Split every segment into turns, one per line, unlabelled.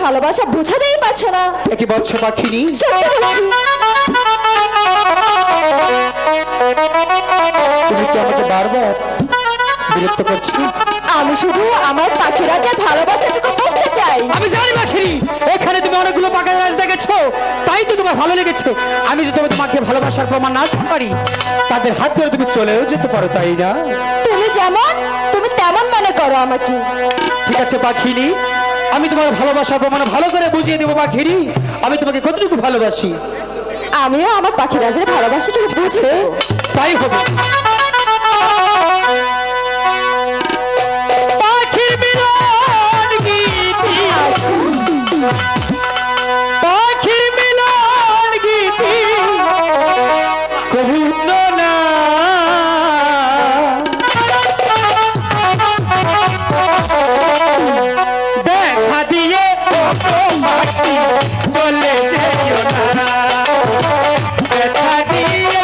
ভালোবাসা বোঝাতেই পারছো না।
কি বলছো পাখিনি? তুমি কি আমাকে বারবার বিরক্ত করছো?
আমি শুধু আমার পাখি রাজার ভালোবাসাটুকু বুঝতে চাই।
আমি জানি পাখিনি, এখানে তুমি অনেকগুলো পাখি রাজ দেখেছো, তাই তো তোমার ভালো লেগেছে। আমি যদি তোমাকে ভালোবাসার প্রমাণ না দিতে পারি, তাদের হাত ধরে তুমি চলেও যেতে পারো, তাই না?
তুমি যেমন তুমি তেমন মনে করো আমাকে।
ঠিক আছে পাখিনি, আমি তোমার ভালোবাসার প্রমাণ ভালো করে বুঝিয়ে দেবো পাখিনি। আমি তোমাকে কতটুকু ভালোবাসি
আমিও আমার পাখি রাজার ভালোবাসাটুকু বুঝে
তাই হবে। পাখির মিলন গীতি, পাখির মিলন গীতি কবু না দেখা দিয়ে পাখি চলে যেও না, দেখা দিয়ে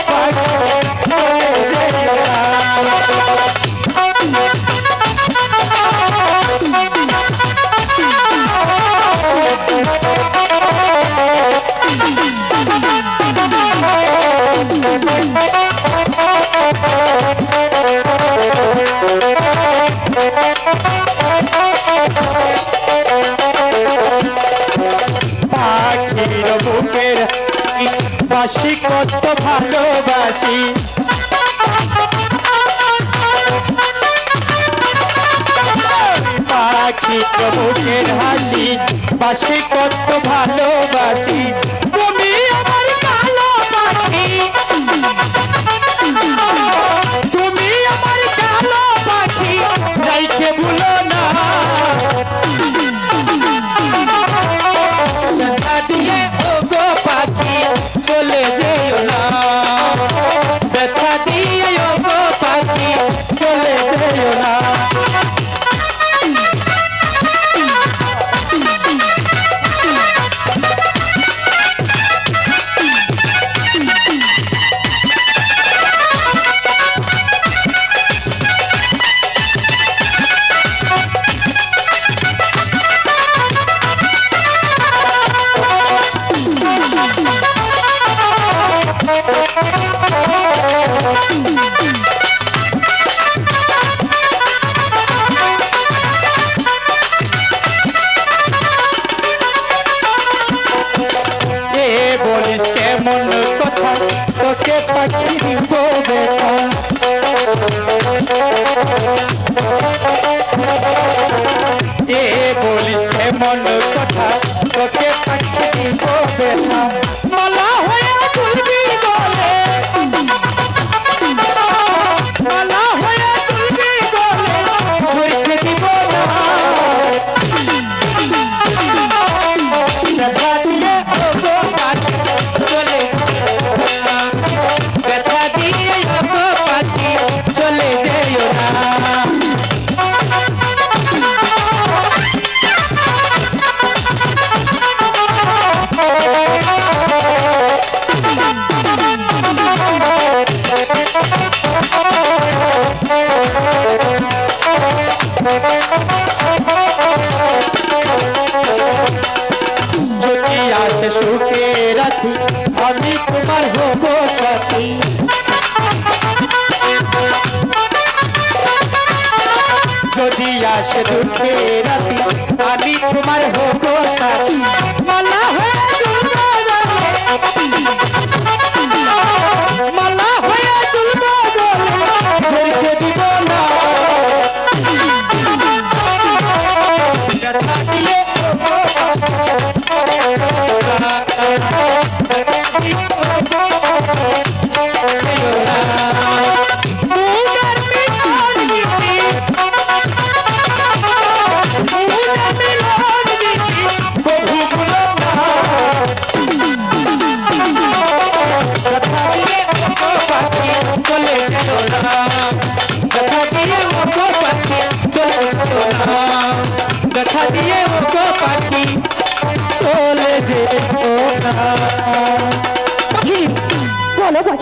পাখি চলে যেও পাখির বুকের বাসি কত ভালোবাসি, পাখির বুকের হাসি বাসি কত ভালোবাসি। তুমি আমার কালো পাখি, তুমি আমার কালো পাখি, যাইকে ভুলো না। দেখা দিয়ে ও গো পাখি চলে যেও না, দেখা দিয়ে ও গো পাখি চলে যেও না। বলিস কেমন কথা তোকে পাখি দিব দেখা, এ বলিস কেমন কথা তোকে পাখি দিব দেখা। মালা হয়ে তুলবি বলে, মালা হয়ে তুলবি বলে ধরতে দিব না। দেখা দিয়ে ও গো পাখি চলে না, দেখা দিয়ে ও গো পাখি চলে যেও না। যদি আসে সুখে রাখি আমি তোমার হব সাথী, যদি আসে দুঃখে রাখি আমি তোমার হব সাথী। মালা হয়ে তুলবো মালা হয়ে তুলবো ধরতে দিব না। দেখা দিয়ে দেখা দিয়ে ও গো পাখি চলে যেও না। পাখি বলো পাখি।